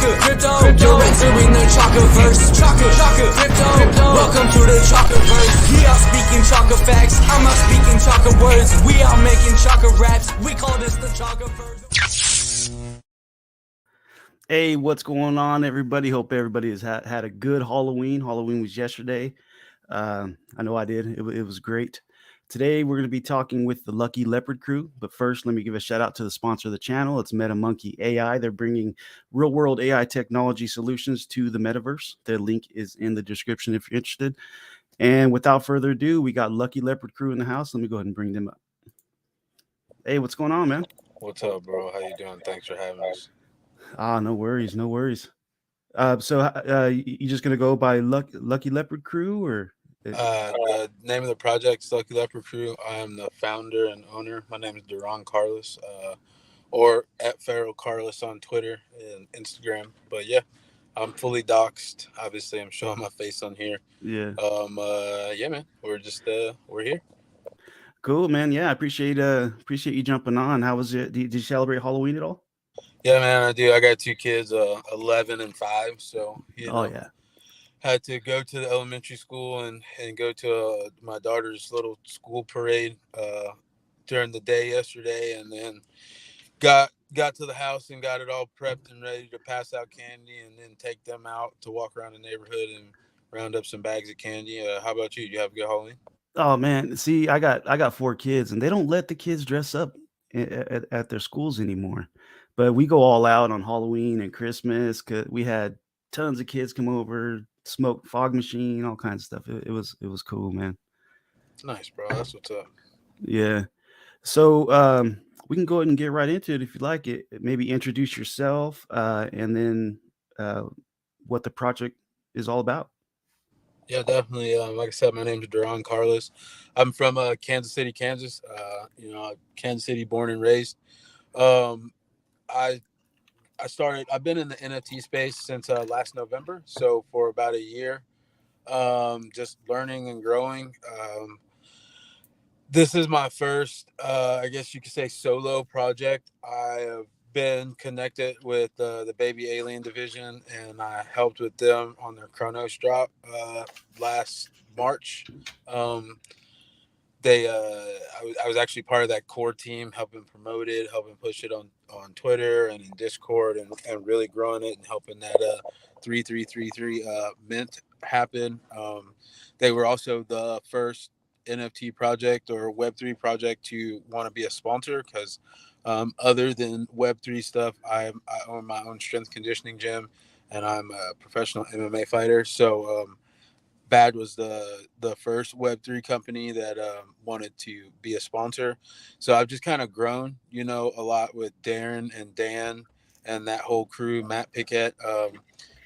Chaka Crypto. You're entering the Chakaverse. Chaka Crypto. Welcome to the Chakaverse. He out speaking Chaka facts. I'm out speaking Chaka words. We out making Chaka raps. We call this the Chakaverse. Hey, what's going on, everybody? Hope everybody has had a good Halloween. Halloween was yesterday. I know I did. It was great. Today, we're going to be talking with the Lucky Leopard crew. But first, let me give a shout out to the sponsor of the channel. It's MetaMonkey AI. They're bringing real-world AI technology solutions to the metaverse. Their link is in the description if you're interested. And without further ado, we got Lucky Leopard crew in the house. Let me go ahead and bring them up. Hey, what's going on, man? What's up, bro? How you doing? Thanks for having us. No worries, no worries. You just gonna go by Lucky Leopard Crew, or The name of the project is Lucky Leopard Crew. I am the founder and owner. My name is Duran Carlos, or at Pharaoh Carlos on Twitter and Instagram. But yeah, I'm fully doxxed. Obviously, I'm showing my face on here. Yeah. Yeah, man. We're just we're here. Cool, man. Yeah, I appreciate you jumping on. How was it? Did you celebrate Halloween at all? Yeah, man, I do. I got two kids, 11 and 5. So Oh yeah. Had to go to the elementary school and go to my daughter's little school parade during the day yesterday, and then got to the house and got it all prepped and ready to pass out candy, and then take them out to walk around the neighborhood and round up some bags of candy. How about you? Did you have a good Halloween? Oh man, see, I got 4 kids, and they don't let the kids dress up at their schools anymore. But we go all out on Halloween and Christmas. 'Cause we had tons of kids come over, smoke fog machine, all kinds of stuff. It was cool, man. Nice, bro. That's what's up. Yeah. So we can go ahead and get right into it if you like it. Maybe introduce yourself, and then what the project is all about. Yeah, definitely. Like I said, my name is Duran Carlos. I'm from Kansas City, Kansas. Kansas City, born and raised. Um, I I've been in the NFT space since last November, so for about a year, just learning and growing. This is my first, I guess you could say, solo project. I have been connected with the Baby Alien division, and I helped with them on their Chronos drop last March. Um, I was actually part of that core team, helping promote it, helping push it on Twitter and in Discord, and really growing it and helping that 3333 mint happen. They were also the first NFT project or Web3 project to want to be a sponsor, because other than Web3 stuff, I own my own strength conditioning gym, and I'm a professional MMA fighter. So Bad was the first Web3 company that wanted to be a sponsor. So I've just kind of grown, a lot with Darren and Dan and that whole crew, Matt Pickett.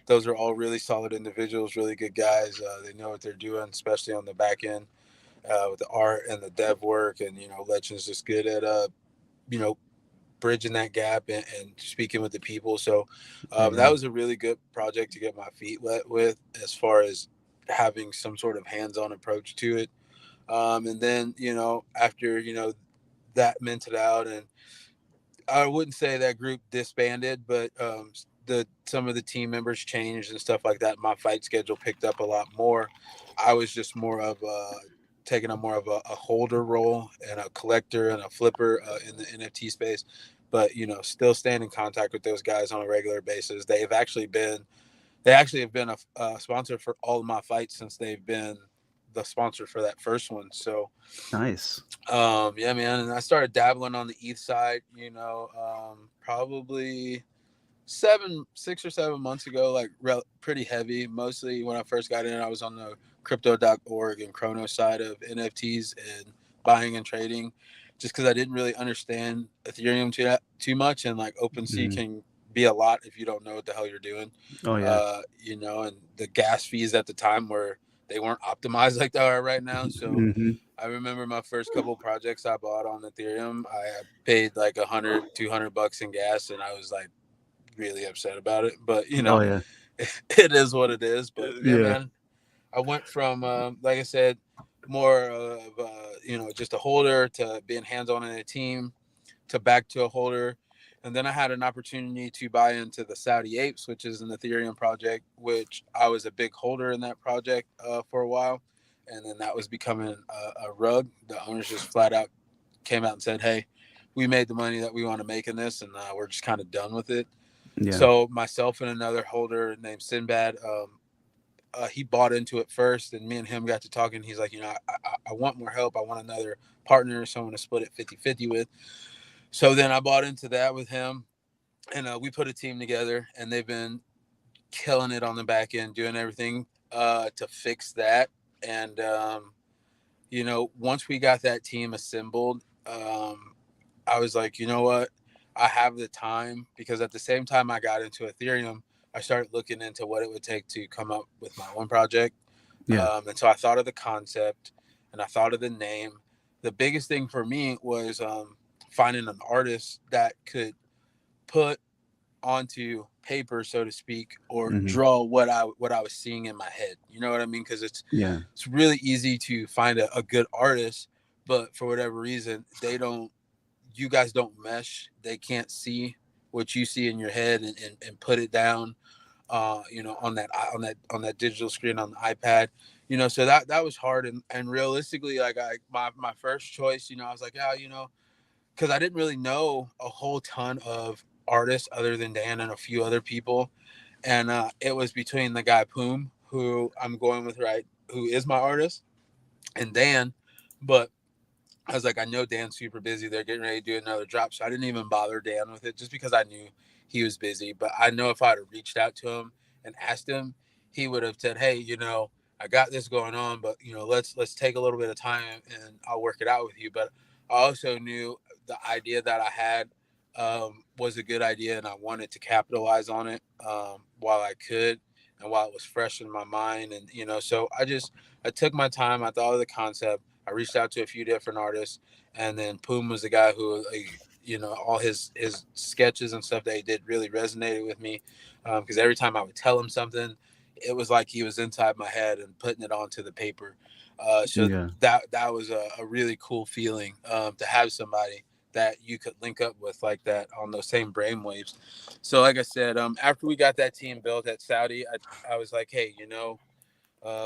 Those are all really solid individuals, really good guys. They know what they're doing, especially on the back end with the art and the dev work. And, Legends just good at, bridging that gap and speaking with the people. So that was a really good project to get my feet wet with, as far as having some sort of hands-on approach to it. And then, after, that minted out, and I wouldn't say that group disbanded, but some of the team members changed and stuff like that. My fight schedule picked up a lot more. I was just more of taking a more of a holder role and a collector and a flipper in the NFT space, but still staying in contact with those guys on a regular basis. They actually have been a sponsor for all of my fights since they've been the sponsor for that first one. So Nice. yeah, man. And I started dabbling on the ETH side, probably 6 or 7 months ago, like pretty heavy. Mostly when I first got in, I was on the crypto.org and Chrono side of NFTs and buying and trading, just because I didn't really understand Ethereum too much, and like OpenSea can be a lot if you don't know what the hell you're doing. Oh yeah. And the gas fees at the time they weren't optimized like they are right now. So I remember my first couple projects I bought on Ethereum, I paid like $100-$200 in gas, and I was like really upset about it. But Oh yeah. it is what it is. But yeah, Yeah. man, I went from like I said, more of just a holder to being hands-on in a team, to back to a holder. And then I had an opportunity to buy into the Saudi Apes, which is an Ethereum project, which I was a big holder in that project for a while. And then that was becoming a rug. The owners just flat out came out and said, hey, we made the money that we want to make in this, and we're just kind of done with it. Yeah. So myself and another holder named Sinbad, he bought into it first, and me and him got to talking. He's like, I want more help. I want another partner, someone to split it 50-50 with. So then I bought into that with him, and we put a team together, and they've been killing it on the back end, doing everything to fix that. And, once we got that team assembled, I was like, you know what? I have the time, because at the same time I got into Ethereum, I started looking into what it would take to come up with my own project. Yeah. And so I thought of the concept, and I thought of the name. The biggest thing for me was finding an artist that could put onto paper, so to speak, or draw what I was seeing in my head. You know what I mean? Because it's really easy to find a good artist, but for whatever reason, you guys don't mesh. They can't see what you see in your head and put it down, on that digital screen on the iPad. So that was hard. And realistically, like my first choice, I was like, because I didn't really know a whole ton of artists other than Dan and a few other people. And it was between the guy Poom, who I'm going with, right, who is my artist, and Dan. But I was like, I know Dan's super busy. They're getting ready to do another drop. So I didn't even bother Dan with it, just because I knew he was busy. But I know if I'd have reached out to him and asked him, he would have said, hey, I got this going on, but, let's take a little bit of time and I'll work it out with you. But I also knew the idea that I had was a good idea, and I wanted to capitalize on it while I could and while it was fresh in my mind. And, so I took my time. I thought of the concept. I reached out to a few different artists, and then Poom was the guy who, all his sketches and stuff that he did really resonated with me, because every time I would tell him something, it was like he was inside my head and putting it onto the paper. That was a really cool feeling, to have somebody that you could link up with like that on those same brainwaves. So like I said, after we got that team built at Saudi, I was like, hey,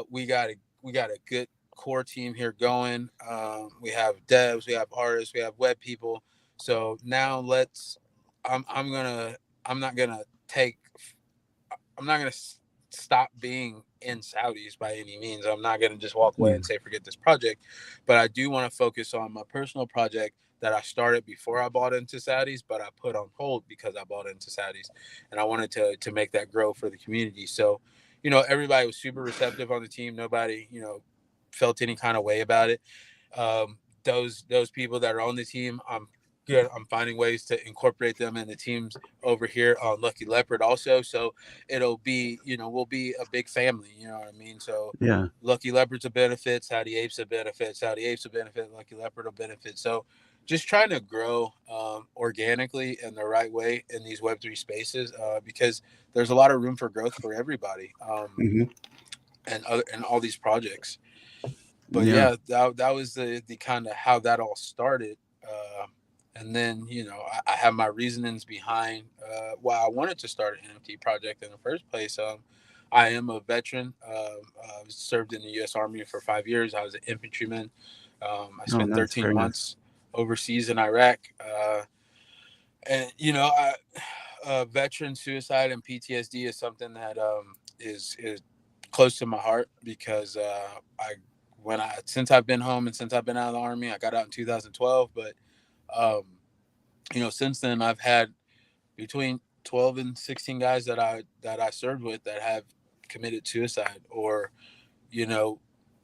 we got a good core team here going. We have devs, we have artists, we have web people. So now I'm not gonna stop being in Saudis by any means. I'm not gonna just walk away and say forget this project, but I do want to focus on my personal project that I started before I bought into Saudis, but I put on hold because I bought into Saudis, and I wanted to make that grow for the community. So, everybody was super receptive on the team. Nobody, felt any kind of way about it. Those people that are on the team, I'm finding ways to incorporate them in the teams over here on Lucky Leopard also. So it'll be, we'll be a big family, you know what I mean? So Lucky Leopard's a benefit, Saudi Apes a benefit, Saudi Apes a benefit, Lucky Leopard a benefit. So just trying to grow organically in the right way in these Web3 spaces, because there's a lot of room for growth for everybody, and all these projects. But that was the kind of how that all started. And then, I have my reasonings behind why I wanted to start an NFT project in the first place. I am a veteran. I served in the U.S. Army for 5 years. I was an infantryman. I spent 13 months overseas in Iraq. And, veteran suicide and PTSD is something that is close to my heart, because since I've been home and since I've been out of the Army, I got out in 2012. But, since then I've had between 12 and 16 guys that I served with that have committed suicide, or,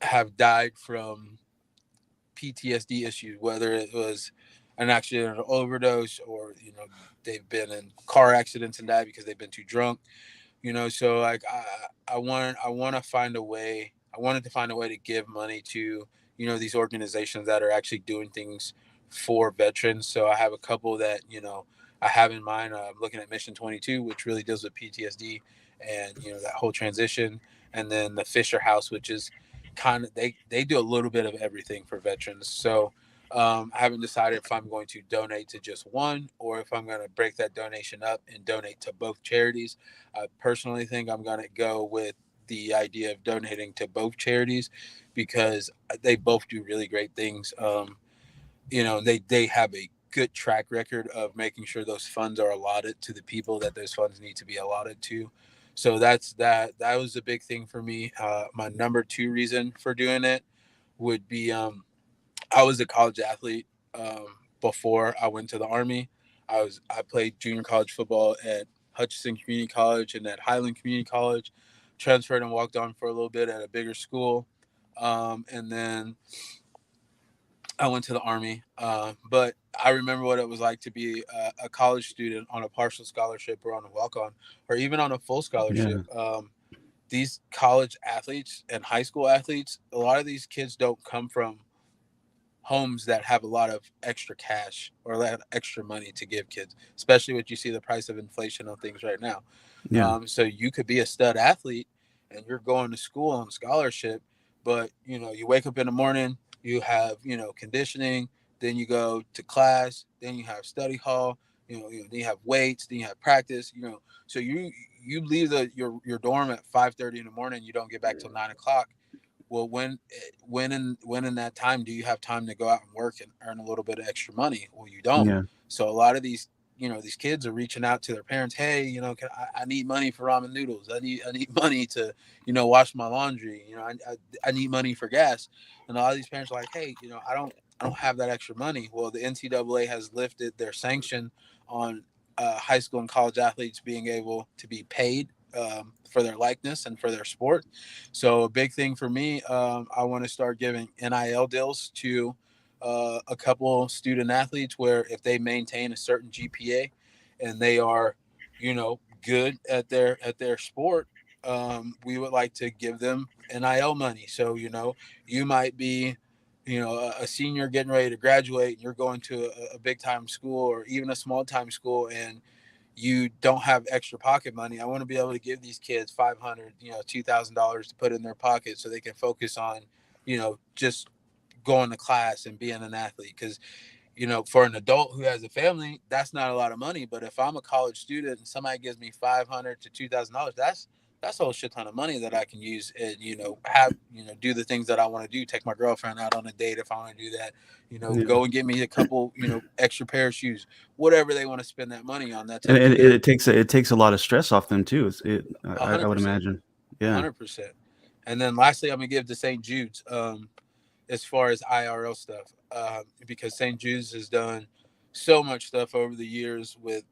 have died from PTSD issues, whether it was an accident or overdose, or, they've been in car accidents and died because they've been too drunk. So like I wanted to find a way to give money to, these organizations that are actually doing things for veterans. So I have a couple that, I have in mind. I'm looking at Mission 22, which really deals with PTSD and, that whole transition. And then the Fisher House, which is kind of, they do a little bit of everything for veterans. So I haven't decided if I'm going to donate to just one or if I'm going to break that donation up and donate to both charities. I personally think I'm going to go with the idea of donating to both charities because they both do really great things. They have a good track record of making sure those funds are allotted to the people that those funds need to be allotted to. So that was a big thing for me. My number two reason for doing it would be I was a college athlete before I went to the Army. I played junior college football at Hutchinson Community College and at Highland Community College. Transferred and walked on for a little bit at a bigger school, and then I went to the Army. But I remember what it was like to be a college student on a partial scholarship or on a walk-on or even on a full Yeah. scholarship. These college athletes and high school athletes, a lot of these kids don't come from homes that have a lot of extra cash or a lot of extra money to give kids, especially what you see the price of inflation on things right now. Yeah. So you could be a stud athlete and you're going to school on scholarship, but you wake up in the morning, you have conditioning, then you go to class, then you have study hall, then you have weights, then you have practice, so you leave your dorm at 5:30 in the morning, you don't get back till 9 o'clock. Well, when in that time do you have time to go out and work and earn a little bit of extra money? Well, you don't. Yeah. So a lot of these kids are reaching out to their parents. Hey, I need money for ramen noodles. I need money to wash my laundry. I need money for gas. And a lot of these parents are like, hey, I don't have that extra money. Well, the NCAA has lifted their sanction on high school and college athletes being able to be paid for their likeness and for their sport. So a big thing for me, I want to start giving NIL deals to a couple student athletes where if they maintain a certain GPA and they are, good at their sport, we would like to give them NIL money. So you might be a senior getting ready to graduate and you're going to a big time school or even a small time school and you don't have extra pocket money. I want to be able to give these kids $500, $2,000 to put in their pocket so they can focus on, just going to class and being an athlete. Because, for an adult who has a family, that's not a lot of money. But if I'm a college student and somebody gives me $500 to $2,000, that's a whole shit ton of money that I can use and, do the things that I want to do. Take my girlfriend out on a date if I want to do that, Yeah. go and get me a couple, extra pair of shoes, whatever they want to spend that money on. That's And up to it, them. it takes a lot of stress off them too. I would 100%, imagine. Yeah. 100%. And then lastly, I'm gonna give to St. Jude's as far as IRL stuff because St. Jude's has done so much stuff over the years with,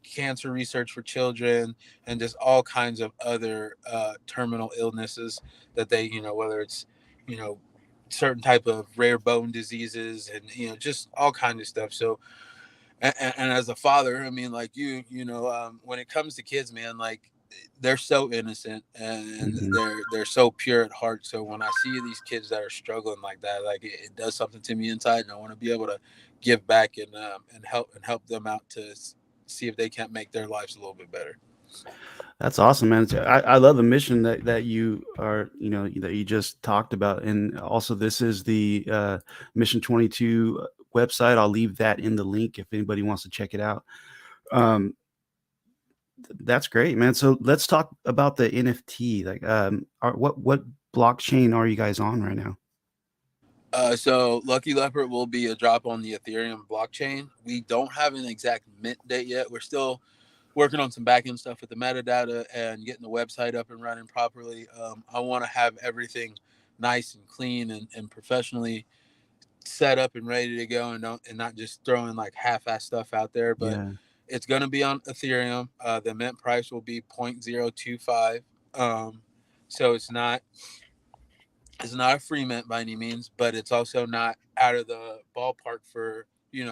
cancer research for children and just all kinds of other terminal illnesses that they, whether it's, you know, certain type of rare bone diseases and, just all kinds of stuff. So, and as a father, I mean, like when it comes to kids, man, like they're so innocent and Hmm. they're so pure at heart. So when I see these kids that are struggling like that, like it does something to me inside, and I want to be able to give back and help them out to see if they can't make their lives a little bit better. That's awesome, man. I love the mission that you are, that you just talked about. And also this is the Mission 22 website. I'll leave that in the link if anybody wants to check it out. Um, that's great, man. So let's talk about the NFT. Like, what blockchain are you guys on right now? So Lucky Leopard will be a drop on the Ethereum blockchain. We don't have an exact mint date yet. We're still working on some backend stuff with the metadata and getting the website up and running properly. I want to have everything nice and clean and professionally set up and ready to go and not just throwing like half-ass stuff out there. But Yeah. it's going to be on Ethereum. The mint price will be 0.025. So it's not a free mint by any means, but it's also not out of the ballpark for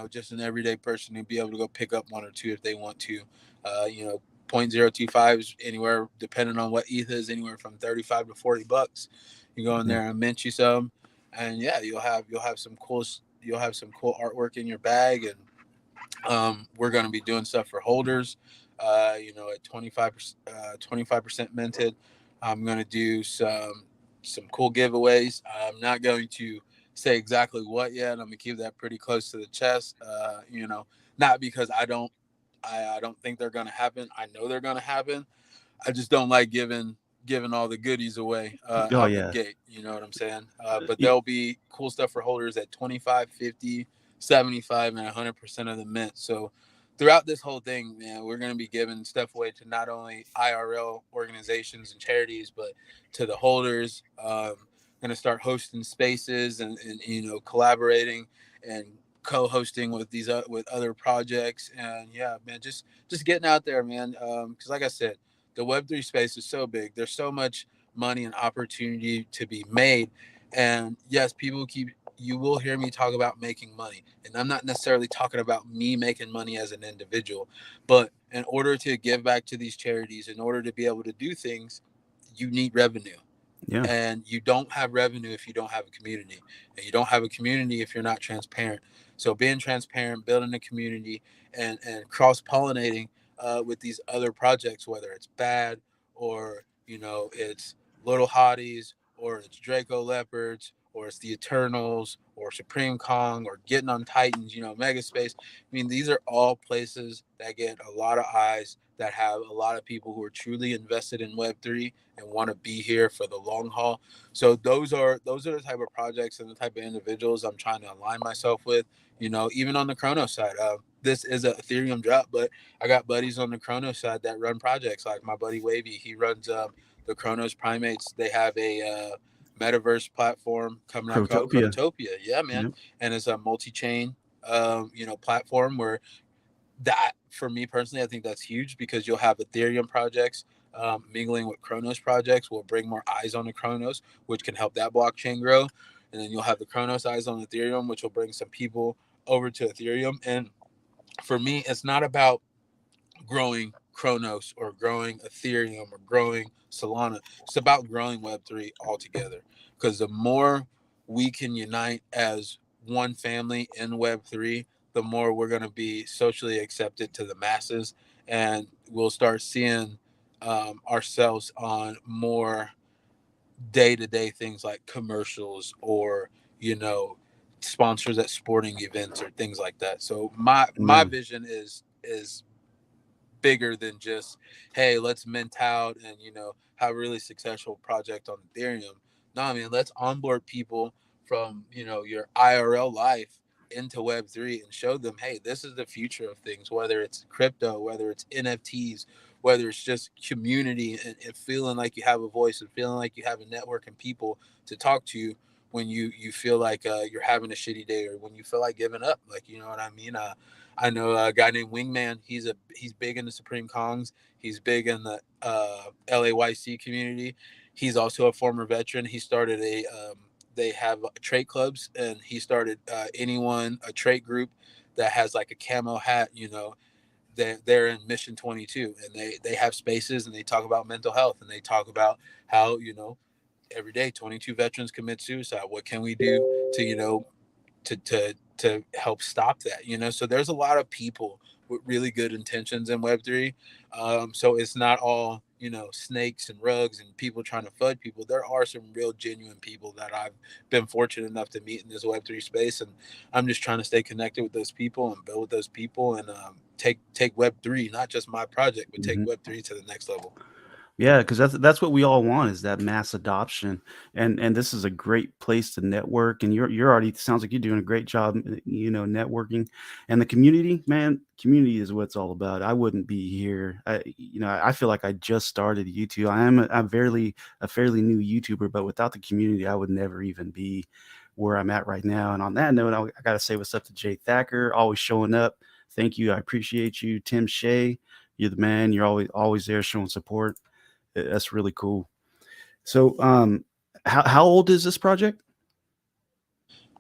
just an everyday person to be able to go pick up one or two if they want to. Uh, you know, 0.025 is anywhere, depending on what ETH is, anywhere from 35 to $40. You go in Yeah. there and mint you some, and yeah, you'll have some cool artwork in your bag, and we're going to be doing stuff for holders. At 25% minted. I'm going to do some cool giveaways. I'm not going to say exactly what yet. I'm gonna keep that pretty close to the chest. Not because I don't think they're gonna happen. I know they're gonna happen. I just don't like giving all the goodies away Oh out the yeah. gate. You know what I'm saying? But Y- there'll be cool stuff for holders at 25, 50, 75, and 100% of the mint. So throughout this whole thing, man, we're going to be giving stuff away to not only IRL organizations and charities, but to the holders. Going to start hosting spaces and collaborating and co-hosting with with other projects. And yeah, man, just getting out there, man. Because like I said, the Web3 space is so big. There's so much money and opportunity to be made. And yes, you will hear me talk about making money. And I'm not necessarily talking about me making money as an individual, but in order to give back to these charities, in order to be able to do things, you need revenue. yeah. And you don't have revenue if you don't have a community, and you don't have a community if you're not transparent. So being transparent, building a community, and cross-pollinating with these other projects, whether it's bad or it's little hotties, or it's Draco Leopards, or it's the Eternals, or Supreme Kong, or getting on Titans, Mega Space. I mean, these are all places that get a lot of eyes, that have a lot of people who are truly invested in Web3 and want to be here for the long haul. So those are the type of projects and the type of individuals I'm trying to align myself with. Even on the Chrono side, this is an Ethereum drop, but I got buddies on the Chrono side that run projects. Like my buddy Wavy, he runs the Chronos Primates. They have a metaverse platform coming out called Crotopia. Crotopia. Yeah, man, Yep. and it's a multi-chain platform where that, for me personally, I think that's huge, because you'll have Ethereum projects mingling with Chronos projects, will bring more eyes on the Chronos, which can help that blockchain grow. And then you'll have the Chronos eyes on Ethereum, which will bring some people over to Ethereum. And for me, it's not about growing Chronos or growing Ethereum or growing Solana. It's about growing Web3 altogether. Because the more we can unite as one family in Web3, the more we're going to be socially accepted to the masses. And we'll start seeing ourselves on more day-to-day things like commercials, or sponsors at sporting events or things like that. So my Yeah. vision is bigger than just, hey, let's mint out and have a really successful project on Ethereum. No, I mean, let's onboard people from your IRL life into Web3 and show them, hey, this is the future of things, whether it's crypto, whether it's NFTs, whether it's just community, and feeling like you have a voice, and feeling like you have a network and people to talk to when you feel like you're having a shitty day, or when you feel like giving up. Like, you know what I mean? I know a guy named Wingman. He's big in the Supreme Kongs. He's big in the LAYC community. He's also a former veteran. He started they have trait clubs, and he started a trait group that has like a camo hat. They're in Mission 22, and they have spaces, and they talk about mental health, and they talk about how every day 22 veterans commit suicide. What can we do to to help stop that? So there's a lot of people with really good intentions in Web3. So it's not all snakes and rugs and people trying to FUD people. There are some real genuine people that I've been fortunate enough to meet in this Web3 space, and I'm just trying to stay connected with those people and build with those people, and take Web3, not just my project, but take Mhm. Web3 to the next level. Yeah, because that's what we all want, is that mass adoption, and this is a great place to network. And you're already, sounds like you're doing a great job, networking, and the community, man. Community is what it's all about. I wouldn't be here. I feel like I just started YouTube. I'm a fairly new YouTuber, but without the community, I would never even be where I'm at right now. And on that note, I gotta say what's up to Jay Thacker, always showing up. Thank you, I appreciate you. Tim Shea, you're the man. You're always there showing support. That's really cool. So, how old is this project?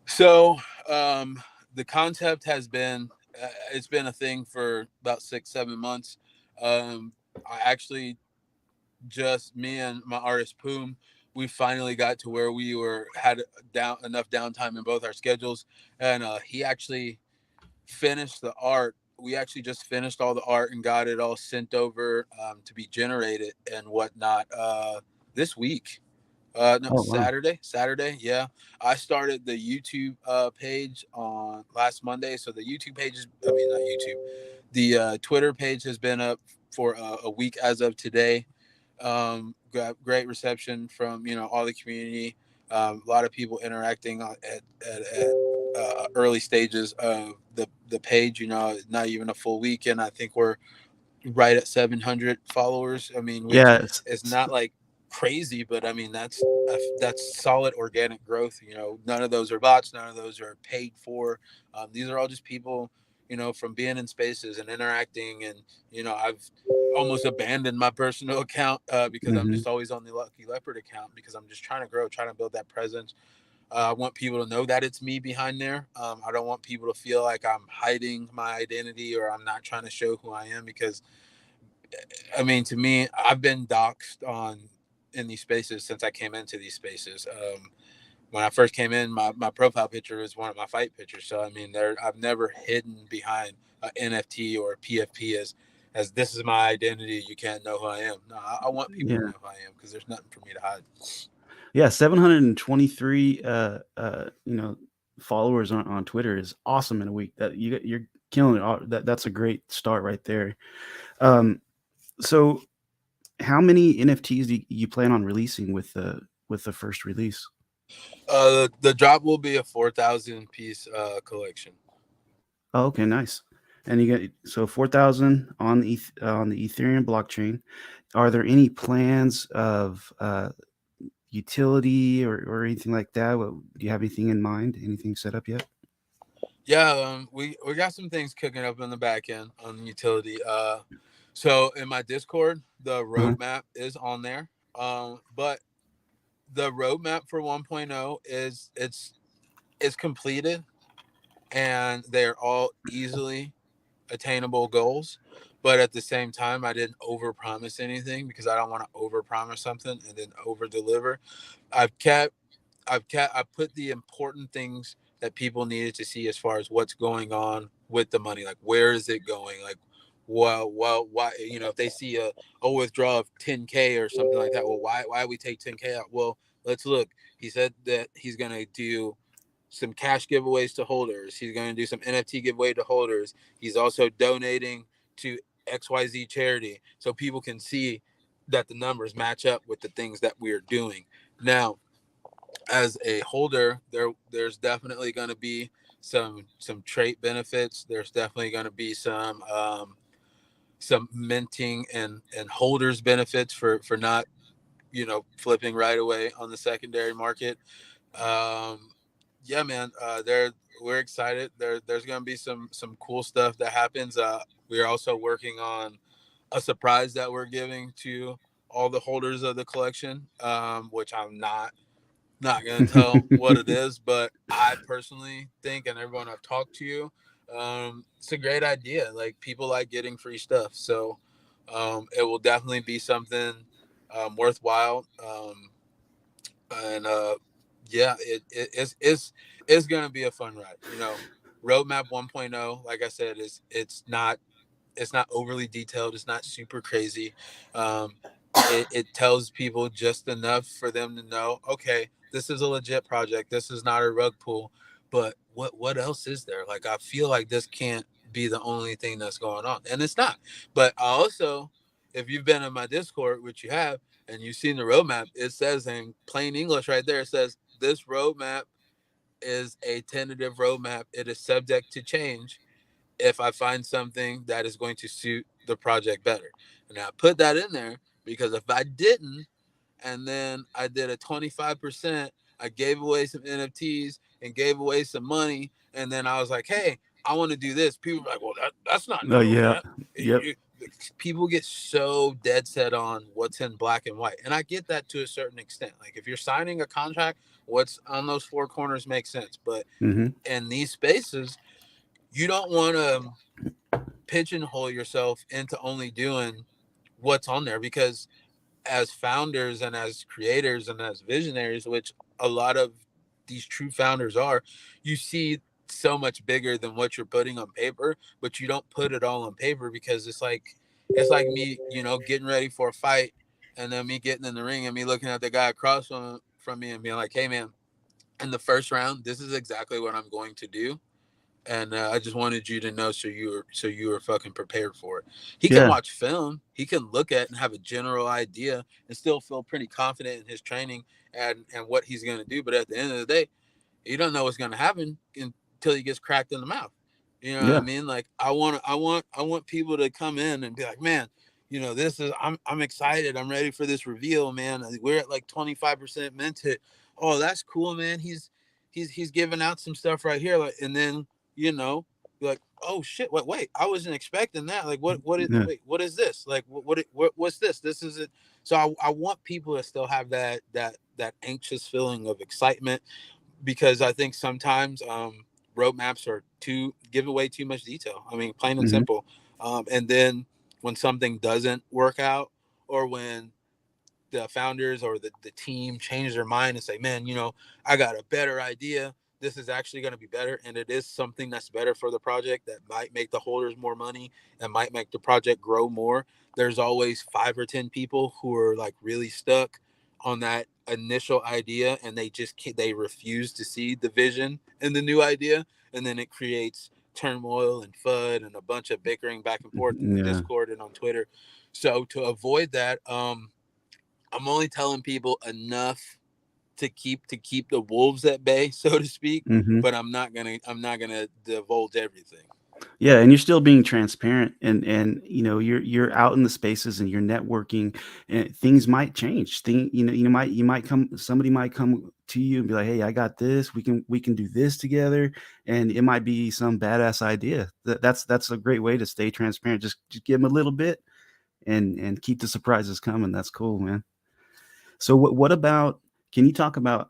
So the concept has been it's been a thing for about 6-7 months. I actually, just me and my artist Poom, we finally got to where we had enough downtime in both our schedules, and he actually finished the art. We actually just finished all the art and got it all sent over to be generated and whatnot this week. No, Oh wow. Saturday. Yeah, I started the YouTube page on last Monday. So the YouTube page is, I mean, not YouTube. The Twitter page has been up for a week as of today. Got great reception from all the community. A lot of people interacting at early stages of the page. Not even a full week, and I think we're right at 700 followers. I mean, which Yeah. is not like crazy, but I mean that's solid organic growth. None of those are bots, none of those are paid for. These are all just people, from being in spaces and interacting. And I've almost abandoned my personal account because I'm Hmm. just always on the Lucky Leopard account because I'm just trying to grow, trying to build that presence. I want people to know that it's me behind there. I don't want people to feel like I'm hiding my identity or I'm not trying to show who I am, because I mean, to me, I've been doxxed in these spaces since I came into these spaces. When I first came in, my profile picture was one of my fight pictures. So I mean, I've never hidden behind an NFT or a PFP as this is my identity. You can't know who I am. No, I want people to Yeah. know who I am because there's nothing for me to hide. Yeah. 723 followers on Twitter is awesome in a week. That you're killing it. That's a great start right there. Um, so how many NFTs do you plan on releasing with the first release? The drop will be a 4,000 piece collection. Oh, okay, nice. And you get so 4,000 on the on the Ethereum blockchain. Are there any plans of utility or anything like that? Do you have anything in mind? Anything set up yet? Yeah, we got some things cooking up in the back end on the utility. So in my Discord, the Uh-huh. roadmap is on there. But the roadmap for 1.0 is completed, and they're all easily attainable goals. But at the same time, I didn't overpromise anything because I don't want to overpromise something and then over deliver. I've kept I put the important things that people needed to see as far as what's going on with the money, like where is it going, like why if they see a withdrawal of 10K or something like that, well, why we take 10K out? Well, let's look. He said that he's gonna do some cash giveaways to holders. He's going to do some NFT giveaway to holders. He's also donating to XYZ charity, so people can see that the numbers match up with the things that we're doing. Now, as a holder, there's definitely going to be some trait benefits. There's definitely going to be some minting and holders benefits for not flipping right away on the secondary market. um yeah, man, we're excited. There's going to be some cool stuff that happens. We're also working on a surprise that we're giving to all the holders of the collection, which I'm not going to tell what it is, but I personally think, and everyone I've talked to, it's a great idea. Like, people like getting free stuff, so it will definitely be something worthwhile. And yeah, it's going to be a fun ride. Roadmap 1.0, like I said, is it's not overly detailed. It's not super crazy. Um, it tells people just enough for them to know, okay, this is a legit project. This is not a rug pull. But what else is there? Like, I feel like this can't be the only thing that's going on, and it's not. But I also, if you've been in my Discord, which you have, and you've seen the roadmap, it says in plain English right there. It says this roadmap is a tentative roadmap. It is subject to change if I find something that is going to suit the project better. And I put that in there because if I didn't, and then I did a 25%, I gave away some NFTs and gave away some money, and then I was like, hey, I want to do this. People are like, well, that's not Oh no yeah. roadmap. Yep. People get so dead set on what's in black and white. And I get that to a certain extent. Like, if you're signing a contract, what's on those four corners makes sense. But Hmm. in these spaces, you don't want to pigeonhole yourself into only doing what's on there, because as founders and as creators and as visionaries, which a lot of these true founders are, you see so much bigger than what you're putting on paper, but you don't put it all on paper because it's like me, getting ready for a fight and then me getting in the ring and me looking at the guy across from me and being like, hey man, in the first round, this is exactly what I'm going to do. And I just wanted you to know, so you were fucking prepared for it. He can Yeah. watch film, he can look at and have a general idea and still feel pretty confident in his training and what he's going to do. But at the end of the day, you don't know what's going to happen until he gets cracked in the mouth. You know what I Yeah. mean? Like I want people to come in and be like, man, this is I'm excited. I'm ready for this reveal, man. We're at like 25% minted. Oh, that's cool, man. He's giving out some stuff right here, like, and then you're like, oh shit, wait, I wasn't expecting that. Like, Yeah. what is this? Like, what's this? This is it. So I want people to still have that anxious feeling of excitement, because I think sometimes roadmaps give away too much detail. I mean, plain and Hmm. simple. And then when something doesn't work out, or when the founders or the team change their mind and say, man, I got a better idea. This is actually going to be better. And it is something that's better for the project, that might make the holders more money and might make the project grow more. There's always 5 or 10 people who are like really stuck on that initial idea, and they refuse to see the vision in the new idea. And then it creates turmoil and FUD and a bunch of bickering back and forth in the Yeah. Discord and on Twitter. So to avoid that, I'm only telling people enough to keep the wolves at bay, so to speak. Hmm. But I'm not gonna divulge everything. Yeah, and you're still being transparent, and you're out in the spaces and you're networking, and things might change. You might come, somebody might come to you and be like, "Hey, I got this. We can do this together," and it might be some badass idea. That's a great way to stay transparent. Just give them a little bit and keep the surprises coming. That's cool, man. So what about? Can you talk about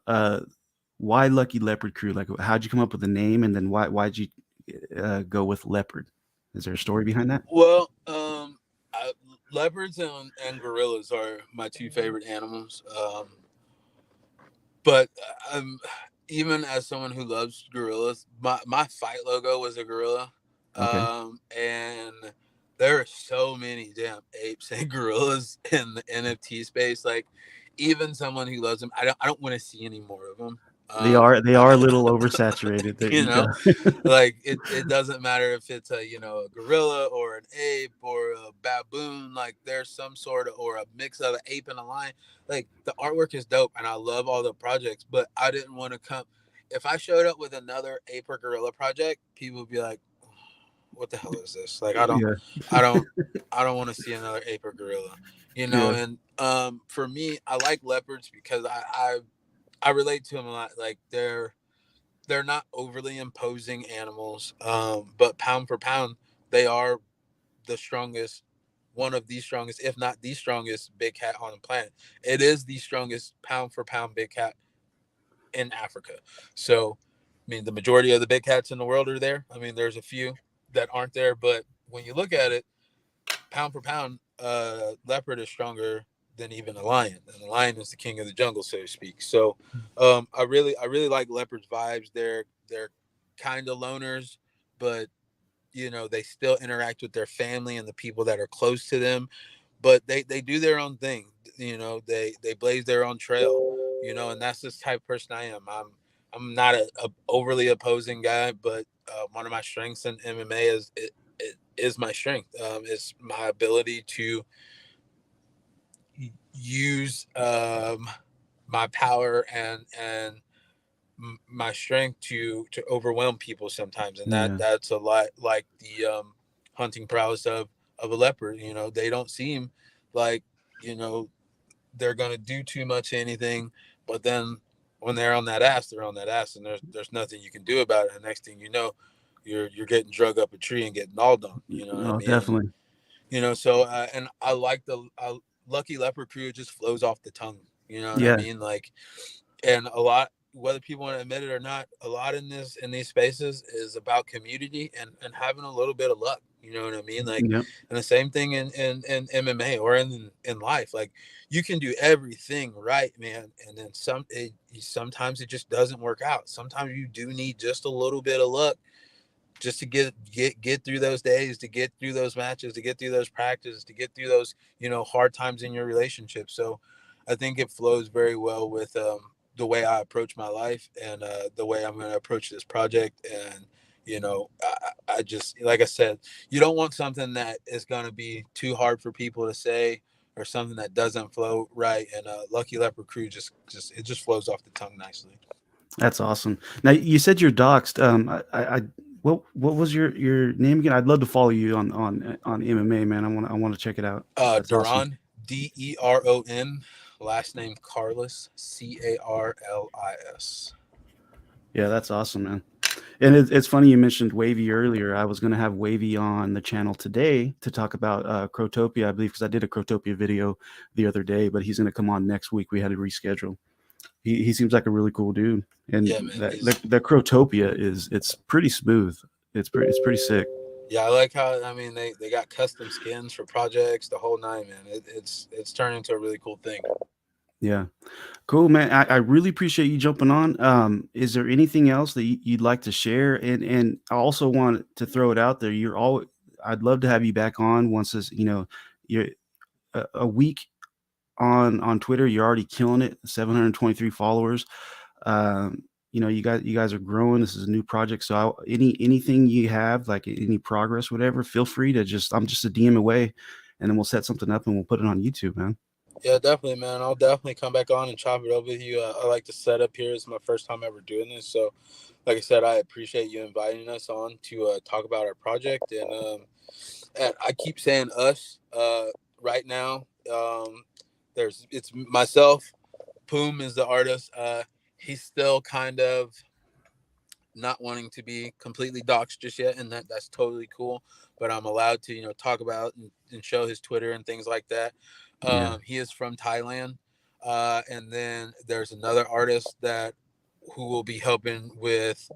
why Lucky Leopard Crew? Like, how'd you come up with the name, and then why'd you go with leopard? Is there a story behind that? Well, leopards and gorillas are my two favorite animals. But even as someone who loves gorillas, my fight logo was a gorilla. Okay. And there are so many damn apes and gorillas in the NFT space. Like, even someone who loves them, I don't want to see any more of them. They are a little oversaturated. There you you know, go. like it doesn't matter if it's a gorilla or an ape or a baboon. Like, there's some sort of, or a mix of an ape and a lion. Like, the artwork is dope and I love all the projects, but I didn't want to come. If I showed up with another ape or gorilla project, people would be like, what the hell is this? Like, Yeah. I don't I don't want to see another ape or gorilla. Yeah. And for me, I like leopards because I relate to them a lot. Like, they're not overly imposing animals, but pound for pound, they are the strongest, one of the strongest, if not the strongest, big cat on the planet. It is the strongest pound for pound big cat in Africa. So, I mean, the majority of the big cats in the world are there. I mean, there's a few that aren't there, but when you look at it, pound for pound, leopard is stronger than even a lion, and the lion is the king of the jungle, so to speak. So, I really like leopard's vibes. They're kind of loners, but they still interact with their family and the people that are close to them. But they do their own thing. They blaze their own trail. And that's this type of person I am. I'm not a overly opposing guy, but one of my strengths in MMA is my strength. Is my ability to use my power and my strength to overwhelm people sometimes, and Yeah. that's a lot like the hunting prowess of a leopard. They don't seem like you know they're gonna do too much anything, but then when they're on that ass, they're on that ass, and there's nothing you can do about it. And next thing you know, you're getting drug up a tree and getting gnawed on. You know what I Oh, mean? And definitely. so and I like the Lucky Leopard Crew. It just flows off the tongue. You know what I Yeah. mean? Like, and a lot, whether people want to admit it or not, a lot in these spaces is about community and having a little bit of luck. You know what I mean? Like, Yep. and the same thing in MMA or in life. Like, you can do everything right, man, and then sometimes it just doesn't work out. Sometimes you do need just a little bit of luck just to get through those days, to get through those matches, to get through those practices, to get through those, hard times in your relationship. So I think it flows very well with the way I approach my life and the way I'm going to approach this project. And I just, like I said, you don't want something that is going to be too hard for people to say, or something that doesn't flow right. And Lucky Leopard Crew just flows off the tongue nicely. That's awesome. Now you said you're doxxed. What was your name again? I'd love to follow you on MMA, man. I want to check it out. That's Duran, awesome. Deron, last name Carlis, Carlis. Yeah, that's awesome, man. And it's funny you mentioned Wavy earlier. I was going to have Wavy on the channel today to talk about Crotopia, I believe, because I did a Crotopia video the other day, but he's going to come on next week. We had to reschedule. He seems like a really cool dude, and Yeah, man, the Crotopia it's pretty smooth. It's pretty sick. Yeah, I like how they got custom skins for projects, the whole nine, man. It's turned into a really cool thing. Yeah, cool, man. I really appreciate you jumping on. Is there anything else that you'd like to share? And I also want to throw it out there. I'd love to have you back on once this, you're a week on Twitter. You're already killing it. 723 followers. You guys are growing. This is a new project. So anything you have, like any progress, whatever, feel free to I'm just a DM away, and then we'll set something up and we'll put it on YouTube, man. Yeah, definitely, man. I'll definitely come back on and chop it up with you. I like the setup here. It's my first time ever doing this. So, like I said, I appreciate you inviting us on to talk about our project. And I keep saying us right now. It's myself. Poom is the artist. He's still kind of not wanting to be completely doxxed just yet, and that's totally cool. But I'm allowed to, talk about and show his Twitter and things like that. Yeah. He is from Thailand. And then there's another artist who will be helping with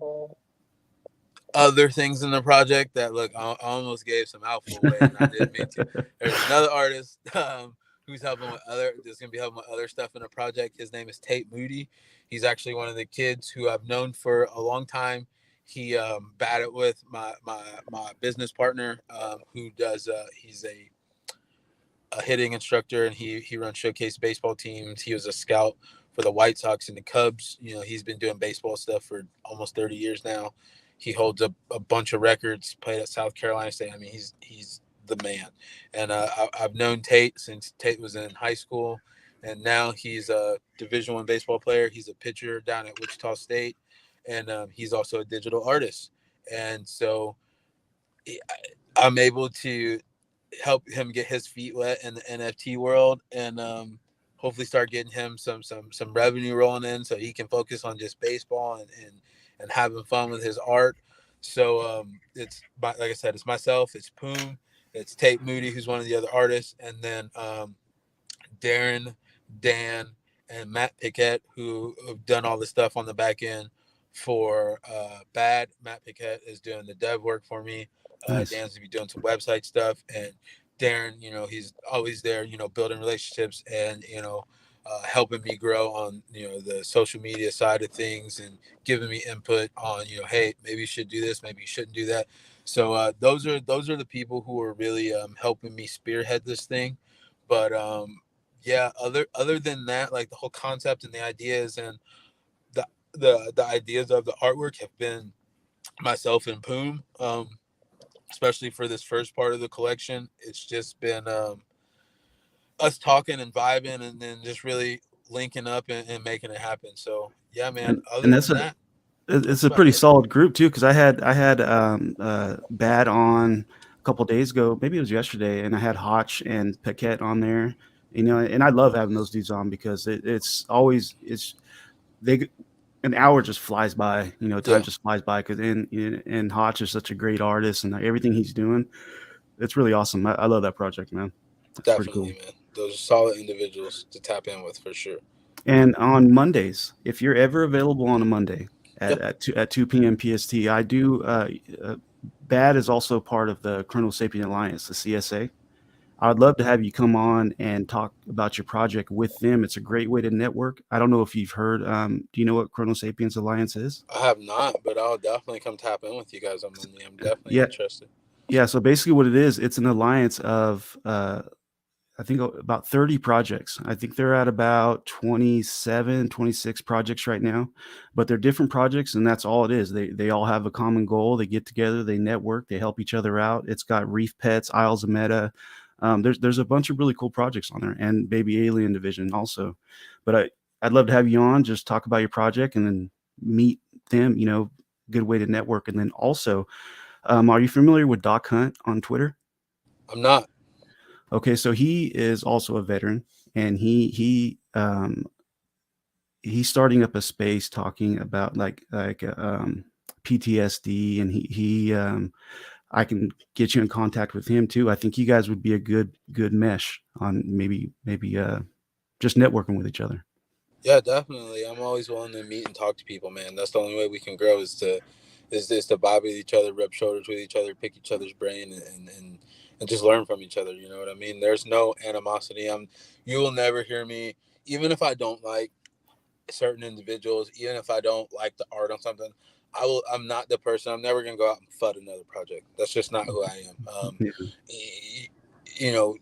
other things in the project that, look, I almost gave some alpha away and I didn't mean to. There's another artist who's helping with that's going to be helping with other stuff in the project. His name is Tate Moody. He's actually one of the kids who I've known for a long time. He batted with my business partner who does, he's a hitting instructor, and he runs showcase baseball teams. He was a scout for the White Sox and the Cubs. He's been doing baseball stuff for almost 30 years now. He holds a bunch of records, played at South Carolina State. I mean, he's the man. And I've known Tate since Tate was in high school, and now he's a Division I baseball player. He's a pitcher down at Wichita State, and he's also a digital artist. And so I'm able to help him get his feet wet in the NFT world, and hopefully start getting him some revenue rolling in, so he can focus on just baseball and having fun with his art. So like I said, it's myself, it's Poom, it's Tate Moody, who's one of the other artists, and then Darren, Dan, and Matt Piquette, who have done all the stuff on the back end for Bad. Matt Piquette is doing the dev work for me. Nice. Dan's gonna be doing some website stuff, and Darren, he's always there, building relationships and helping me grow on the social media side of things, and giving me input on hey, maybe you should do this, maybe you shouldn't do that. So those are the people who are really helping me spearhead this thing. But yeah, other than that, like the whole concept and the ideas and the ideas of the artwork have been myself and Poom. Especially for this first part of the collection, it's just been us talking and vibing, and then just really linking up and making it happen. So yeah, man. It's a pretty solid group too, because I had Bad on a couple days ago, maybe it was yesterday, and I had Hotch and Paquette on there. And I love having those dudes on because an hour just flies by. Time just flies by, because and Hotch is such a great artist, and everything he's doing, it's really awesome. I love that project, man. That's definitely pretty cool. Man. Those are solid individuals to tap in with for sure. And on Mondays, if you're ever available on a Monday at 2 p.m. PST, I do. Bad is also part of the Chrono Sapien Alliance, the CSA. I'd love to have you come on and talk about your project with them. It's a great way to network. I don't know if you've heard. Do you know what Chrono Sapiens Alliance is? I have not, but I'll definitely come tap in with you guys on Monday. I'm definitely Yeah, interested. yeah. So basically, what it is, it's an alliance of I think about 30 projects. I think they're at about 27, 26 projects right now, but they're different projects, and that's all it is. They all have a common goal. They get together, they network, they help each other out. It's got Reef Pets, Isles of Meta. There's a bunch of really cool projects on there, and Baby Alien Division also. But I'd love to have you on, just talk about your project, and then meet them. Good way to network. And then also, are you familiar with Doc Hunt on Twitter? I'm not. Okay, so he is also a veteran, and he's starting up a space talking about PTSD, and I can get you in contact with him too. I think you guys would be a good mesh on maybe just networking with each other. Yeah, definitely. I'm always willing to meet and talk to people, man. That's the only way we can grow is to vibe with each other, rub shoulders with each other, pick each other's brain, and just learn from each other. You know what I mean? There's no animosity. You will never hear me, even if I don't like certain individuals, even if I don't like the art on something. I'm not the person. I'm never gonna go out and fud another project. That's just not who I am. Yeah,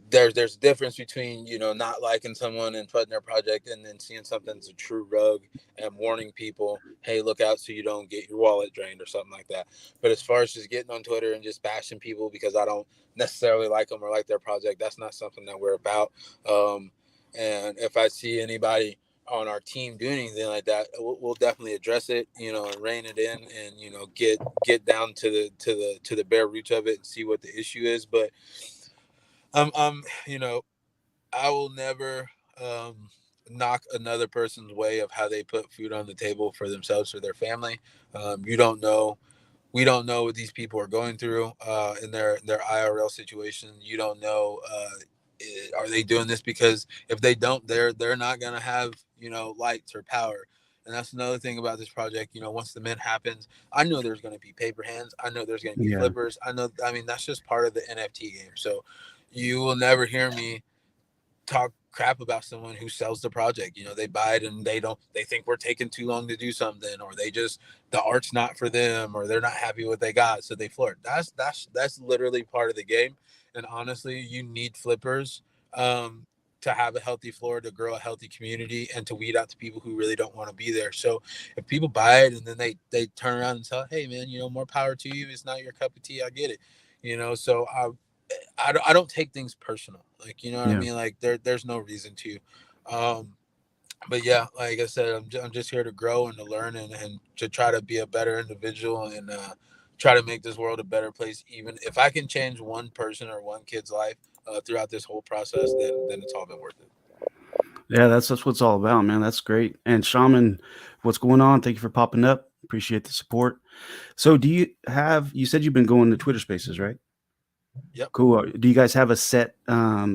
There's a difference between not liking someone and putting their project and then seeing something that's a true rug and warning people, hey, look out so you don't get your wallet drained or something like that. But as far as just getting on Twitter and just bashing people because I don't necessarily like them or like their project, that's not something that we're about. And if I see anybody on our team doing anything like that, we'll definitely address it, and rein it in, and get down to the bare roots of it and see what the issue is. But I will never knock another person's way of how they put food on the table for themselves or their family. You don't know. We don't know what these people are going through in their IRL situation. You don't know. Are they doing this because if they don't, they're not gonna have lights or power. And that's another thing about this project. Once the mint happens, I know there's going to be paper hands. I know there's going to be yeah, flippers. I know. I mean, that's just part of the NFT game. So you will never hear me talk crap about someone who sells the project. They buy it and they think we're taking too long to do something, or the art's not for them, or they're not happy with what they got, so they flirt. That's literally part of the game. And honestly, you need flippers to have a healthy floor, to grow a healthy community, and to weed out the people who really don't want to be there. So if people buy it and then they turn around and tell, hey man, more power to you, it's not your cup of tea, I get it. So I don't take things personal. Like, you know what I yeah. mean? Like there's no reason to. Um, but yeah, like I said, I'm just here to grow and to learn and to try to be a better individual and try to make this world a better place. Even if I can change one person or one kid's life throughout this whole process, then it's all been worth it. Yeah, that's what it's all about, man. That's great. And Shaman, what's going on? Thank you for popping up. Appreciate the support. So you said you've been going to Twitter Spaces, right? Yep. Cool. Do you guys have a set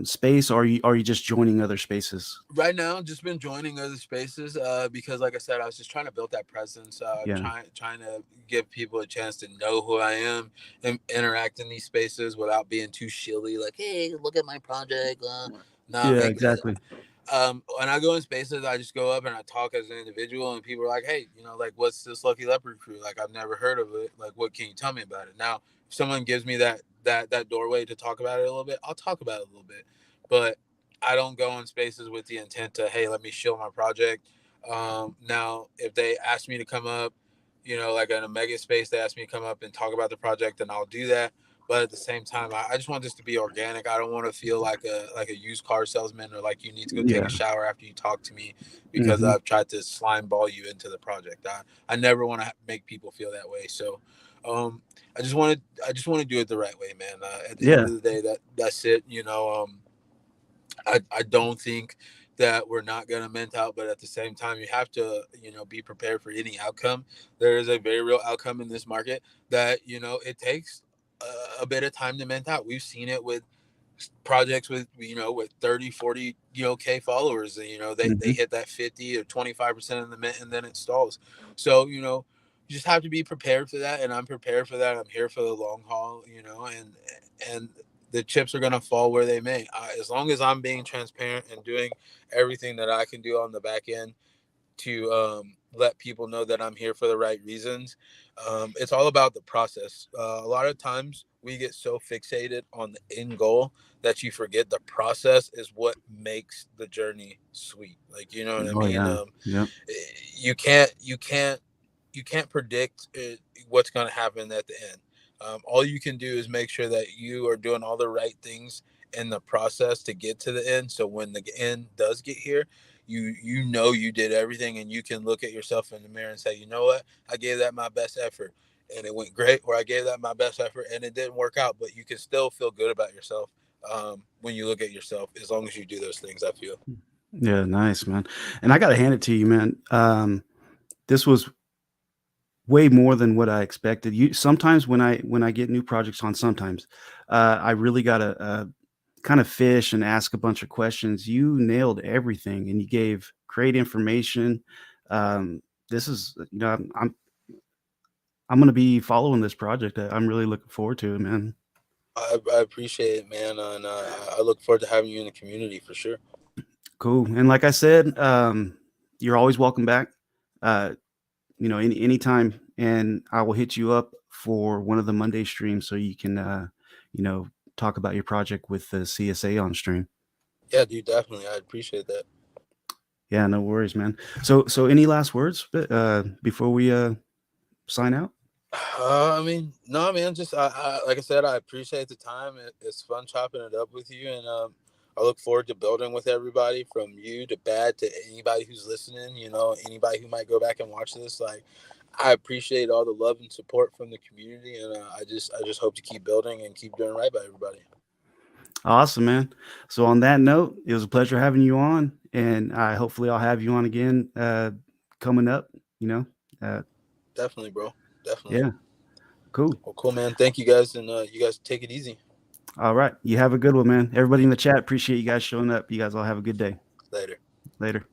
space, or are you just joining other spaces? Right now, just been joining other spaces because, like I said, I was just trying to build that presence, Yeah. trying to give people a chance to know who I am and interact in these spaces without being too shilly. Like, hey, look at my project. Nah, Yeah, like exactly. when I go in spaces, I just go up and I talk as an individual, and people are like, "Hey, like, what's this Lucky Leopard crew? Like, I've never heard of it. Like, what can you tell me about it?" Now, if someone gives me that doorway to talk about it a little bit, I'll talk about it a little bit, but I don't go in spaces with the intent to, hey, let me show my project. Now, if they ask me to come up, like in a mega space, they ask me to come up and talk about the project, and I'll do that. But at the same time, I just want this to be organic. I don't want to feel like a used car salesman, or like you need to go take Yeah. a shower after you talk to me because Hmm. I've tried to slime ball you into the project. I never want to make people feel that way. So um, I just want to do it the right way, man. At the end Yeah. of the day, that's it. I don't think that we're not going to mint out, but at the same time, you have to, be prepared for any outcome. There is a very real outcome in this market that, it takes a bit of time to mint out. We've seen it with projects with 30, 40, K followers, and, they Hmm. hit that 50 or 25% of the mint and then it stalls. So, you just have to be prepared for that. And I'm prepared for that. I'm here for the long haul, and the chips are gonna fall where they may. As long as I'm being transparent and doing everything that I can do on the back end to let people know that I'm here for the right reasons. It's all about the process. A lot of times we get so fixated on the end goal that you forget the process is what makes the journey sweet. Like, you know what I Oh mean? yeah. Yep. You can't predict what's going to happen at the end. All you can do is make sure that you are doing all the right things in the process to get to the end. So when the end does get here, you know you did everything, and you can look at yourself in the mirror and say, you know what, I gave that my best effort and it went great, or I gave that my best effort and it didn't work out. But you can still feel good about yourself when you look at yourself, as long as you do those things, I feel. Yeah, nice, man. And I gotta hand it to you, man. This was way more than what I expected. You sometimes when I get new projects on, sometimes I really gotta kind of fish and ask a bunch of questions. You nailed everything, and you gave great information. This is, I'm gonna be following this project. I'm really looking forward to it, man. I appreciate it, man, and I look forward to having you in the community for sure. Cool. And like I said, you're always welcome back. Uh, anytime, and I will hit you up for one of the Monday streams so you can, you know, talk about your project with the CSA on stream. Yeah, dude, definitely. I appreciate that. Yeah, no worries, man. So any last words before we sign out? I mean, no, man. Just like I said, I appreciate the time. It's fun chopping it up with you, and I look forward to building with everybody, from you to Bad to anybody who's listening. You know, anybody who might go back and watch this. Like, I appreciate all the love and support from the community, and I just hope to keep building and keep doing right by everybody. Awesome, man. So on that note, it was a pleasure having you on, and hopefully I'll have you on again coming up. You know, uh, Definitely, bro. Definitely. yeah, cool. Well, cool, man. Thank you guys, and you guys take it easy. All right, you have a good one, man. Everybody in the chat, appreciate you guys showing up. You guys all have a good day. Later. Later.